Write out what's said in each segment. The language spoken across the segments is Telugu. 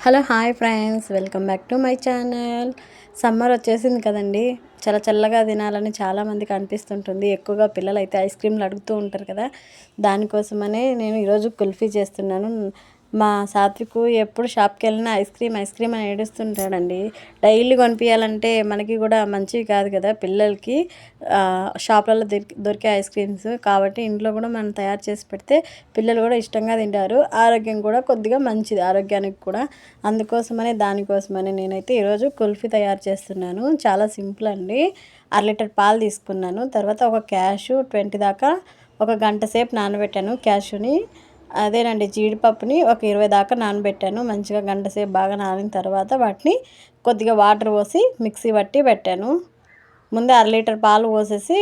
Hello hi friends, welcome back to my channel. Summer వచ్చేసింది కదండి. చాలా చల్లగా తినాలని చాలామందికి అనిపిస్తుంటుంది. ఎక్కువగా పిల్లలు అయితే ఐస్ క్రీమ్లు అడుగుతూ ఉంటారు కదా. దానికోసమనే నేను ఈరోజు కుల్ఫీ చేస్తున్నాను. మా సాత్వికు ఎప్పుడు షాప్కి వెళ్ళినా ఐస్ క్రీమ్ అని ఏడుస్తుంటాడండి. డైలీ కొనిపించాలంటే మనకి కూడా మంచివి కాదు కదా పిల్లలకి. షాప్లలో దొరికే ఐస్ క్రీమ్స్ కాబట్టి ఇంట్లో కూడా మనం తయారు చేసి పెడితే పిల్లలు కూడా ఇష్టంగా తింటారు. ఆరోగ్యం కూడా కొద్దిగా మంచిది, ఆరోగ్యానికి కూడా. దానికోసమని నేనైతే ఈరోజు కుల్ఫీ తయారు చేస్తున్నాను. చాలా సింపుల్ అండి. 1 లీటర్ పాలు తీసుకున్నాను. తర్వాత ఒక క్యాషు 20 దాకా ఒక గంట సేపు నానబెట్టాను. క్యాషుని అదేనండి జీడిపప్పుని ఒక 20 దాకా నానబెట్టాను. మంచిగా గంట సేపు బాగా నానిన తర్వాత వాటిని కొద్దిగా వాటర్ పోసి మిక్సీ పట్టి పెట్టాను. ముందే 1 లీటర్ పాలు పోసేసి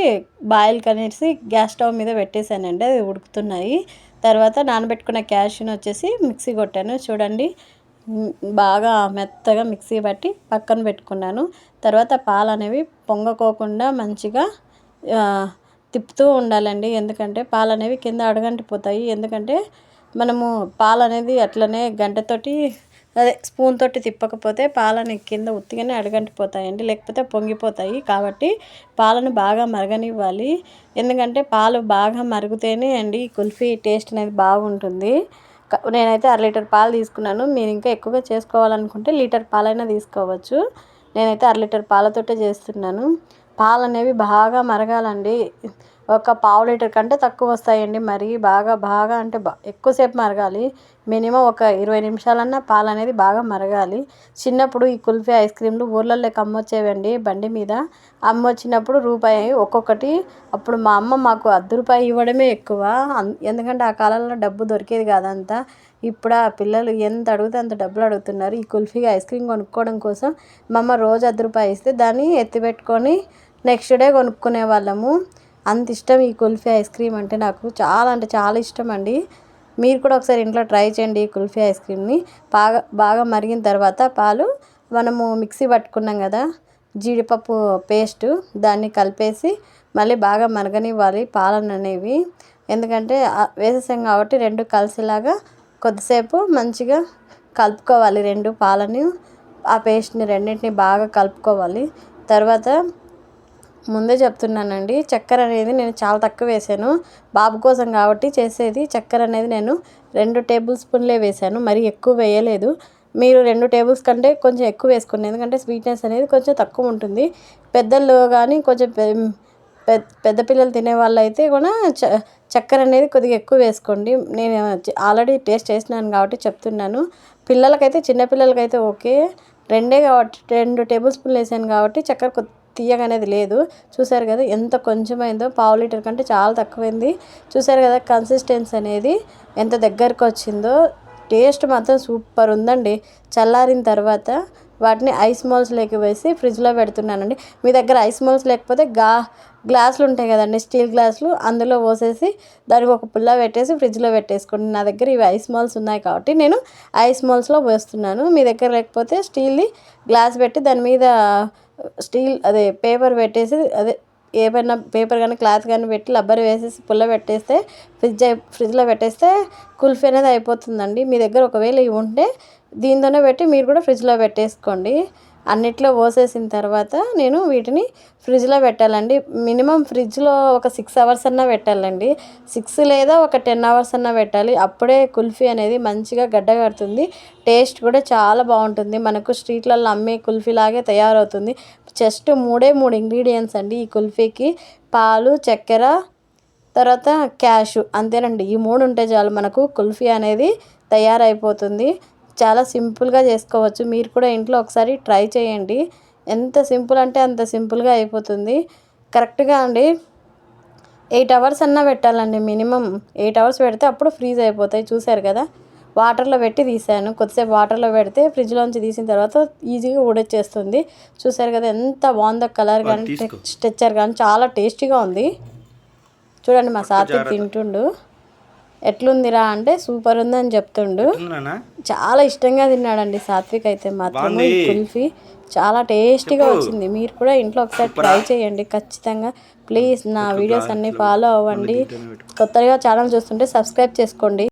బాయిల్ కనేసి గ్యాస్ స్టవ్ మీద పెట్టేశానండి. అది ఉడుకుతున్నాయి. తర్వాత నానబెట్టుకున్న క్యాష్యూని వచ్చేసి మిక్సీ కొట్టాను. చూడండి, బాగా మెత్తగా మిక్సీ పట్టి పక్కన పెట్టుకున్నాను. తర్వాత పాలు అనేవి పొంగకోకుండా మంచిగా తిప్పుతూ ఉండాలండి. ఎందుకంటే పాలు అనేవి కింద అడుగంటిపోతాయి. ఎందుకంటే మనము పాలు అనేది అట్లనే గంటతోటి స్పూన్ తోటి తిప్పకపోతే పాలని కింద ఉత్తిగానే అడుగంటిపోతాయండి, లేకపోతే పొంగిపోతాయి. కాబట్టి పాలను బాగా మరగనివ్వాలి. ఎందుకంటే పాలు బాగా మరుగుతేనే అండి కుల్ఫీ టేస్ట్ అనేది బాగుంటుంది. నేనైతే 1 లీటర్ పాలు తీసుకున్నాను. మీరు ఇంకా ఎక్కువగా చేసుకోవాలనుకుంటే లీటర్ పాలైనా తీసుకోవచ్చు. నేనైతే 1 లీటర్ పాలతోటే చేస్తున్నాను. పాలు అనేవి బాగా మరగాలండి. ఒక 1/2 లీటర్ కంటే తక్కువ వస్తాయండి. మరి బాగా అంటే ఎక్కువసేపు మరగాలి. మినిమం ఒక 20 నిమిషాలన్నా పాలు అనేది బాగా మరగాలి. చిన్నప్పుడు ఈ కుల్ఫీ ఐస్ క్రీమ్లు ఊర్లలోకి అమ్మొచ్చేవండి. బండి మీద అమ్మొచ్చినప్పుడు రూపాయి ఒక్కొక్కటి. అప్పుడు మా అమ్మ మాకు ₹1 ఇవ్వడమే ఎక్కువ. ఎందుకంటే ఆ కాలంలో డబ్బు దొరికేది కాదంతా. ఇప్పుడు ఆ పిల్లలు ఎంత అడిగితే అంత డబ్బులు అడుగుతున్నారు. ఈ కుల్ఫీ ఐస్ క్రీమ్ కొనుక్కోవడం కోసం మా అమ్మ రోజు ₹1 ఇస్తే దాన్ని ఎత్తిపెట్టుకొని నెక్స్ట్ డే కొనుక్కునే వాళ్ళము. అంత ఇష్టం ఈ కుల్ఫీ ఐస్ క్రీమ్ అంటే నాకు అంటే చాలా ఇష్టం అండి. మీరు కూడా ఒకసారి ఇంట్లో ట్రై చేయండి ఈ కుల్ఫీ ఐస్ క్రీమ్ని. బాగా మరిగిన తర్వాత పాలు మనము మిక్సీ పట్టుకున్నాం కదా జీడిపప్పు పేస్టు, దాన్ని కలిపేసి మళ్ళీ బాగా మరగనివ్వాలి పాలను అనేవి. ఎందుకంటే వేసేసాం కాబట్టి రెండు కలిసేలాగా కొద్దిసేపు మంచిగా కలుపుకోవాలి. రెండు పాలని ఆ పేస్ట్ని రెండింటిని బాగా కలుపుకోవాలి. తర్వాత ముందే చెప్తున్నానండి, చక్కెర అనేది నేను చాలా తక్కువ వేసాను. బాబు కోసం కాబట్టి చేసేది. చక్కెర అనేది నేను 2 టేబుల్ స్పూన్లే వేసాను, మరి ఎక్కువ వేయలేదు. మీరు 2 టేబుల్స్ కంటే కొంచెం ఎక్కువ వేసుకోండి. ఎందుకంటే స్వీట్నెస్ అనేది కొంచెం తక్కువ ఉంటుంది. పెద్దలు కానీ కొంచెం పెద్ద పిల్లలు తినే వాళ్ళు అయితే కూడా చక్కెర అనేది కొద్దిగా ఎక్కువ వేసుకోండి. నేను ఆల్రెడీ టేస్ట్ చేసినాను కాబట్టి చెప్తున్నాను. పిల్లలకైతే చిన్నపిల్లలకైతే ఓకే. 2 టేబుల్ స్పూన్లు వేసాను కాబట్టి చక్కెర తీయగా అనేది లేదు. చూసారు కదా ఎంత కొంచెమైందో, 1/2 లీటర్ కంటే చాలా తక్కువైంది. చూసారు కదా కన్సిస్టెన్సీ అనేది ఎంత దగ్గరకు వచ్చిందో. టేస్ట్ మాత్రం సూపర్ ఉందండి. చల్లారిన తర్వాత వాటిని ఐస్ మోల్స్లోకి వేసి ఫ్రిడ్జ్లో పెడుతున్నానండి. మీ దగ్గర ఐస్ మోల్స్ లేకపోతే గ్లాసులు ఉంటాయి కదండి, స్టీల్ గ్లాసులు, అందులో పోసేసి దానికి ఒక పుల్ల పెట్టేసి ఫ్రిడ్జ్లో పెట్టేసుకోండి. నా దగ్గర ఇవి ఐస్ మోల్స్ ఉన్నాయి కాబట్టి నేను ఐస్ మోల్స్లో పోస్తున్నాను. మీ దగ్గర లేకపోతే స్టీల్ది గ్లాస్ పెట్టి దాని మీద పేపర్ పెట్టేసి ఏమైనా పేపర్ కానీ క్లాత్ కానీ పెట్టి రబ్బర్ వేసేసి పుల్ల పెట్టేస్తే ఫ్రిడ్జ్లో పెట్టేస్తే కుల్ఫీ అనేది అయిపోతుందండి. మీ దగ్గర ఒకవేళ ఇవి ఉంటే దీంతోనే పెట్టి మీరు కూడా ఫ్రిడ్జ్లో పెట్టేసుకోండి. అన్నిట్లో పోసేసిన తర్వాత నేను వీటిని ఫ్రిడ్జ్లో పెట్టాలండి. మినిమం ఫ్రిడ్జ్లో ఒక 6 అవర్స్ అన్నా పెట్టాలండి. 6 లేదా ఒక 10 అవర్స్ అన్నా పెట్టాలి. అప్పుడే కుల్ఫీ అనేది మంచిగా గడ్డ కడుతుంది. టేస్ట్ కూడా చాలా బాగుంటుంది. మనకు స్ట్రీట్లలో అమ్మే కుల్ఫీ లాగే తయారవుతుంది. జస్ట్ 3 ఇంగ్రీడియంట్స్ అండి ఈ కుల్ఫీకి. పాలు, చక్కెర, తర్వాత క్యాషు, అంతేనండి. ఈ 3 ఉంటే చాలు మనకు కుల్ఫీ అనేది తయారైపోతుంది. చాలా సింపుల్గా చేసుకోవచ్చు. మీరు కూడా ఇంట్లో ఒకసారి ట్రై చేయండి. ఎంత సింపుల్ అంటే అంత సింపుల్గా అయిపోతుంది. కరెక్ట్గా అండి 8 అవర్స్ అన్నా పెట్టాలండి. మినిమం 8 అవర్స్ పెడితే అప్పుడు ఫ్రీజ్ అయిపోతాయి. చూసారు కదా, వాటర్లో పెట్టి తీసాను. కొద్దిసేపు వాటర్లో పెడితే ఫ్రిడ్జ్లోంచి తీసిన తర్వాత ఈజీగా ఊడొచ్చేస్తుంది. చూసారు కదా ఎంత బాగుందో. కలర్ కానీ టెక్స్చర్ కానీ చాలా టేస్టీగా ఉంది. చూడండి, మా సాత్విక్ తింటుండు. ఎట్లుందిరా అంటే సూపర్ ఉందని చెప్తుండు. చాలా ఇష్టంగా తిన్నాడండి సాత్విక్ అయితే మాత్రం. ఈ కుల్ఫీ చాలా టేస్టీగా వచ్చింది. మీరు కూడా ఇంట్లో ఒకసారి ట్రై చేయండి ఖచ్చితంగా. ప్లీజ్ నా వీడియోస్ అన్నీ ఫాలో అవ్వండి. కొత్తగా ఛానల్ చూస్తుంటే సబ్స్క్రైబ్ చేసుకోండి.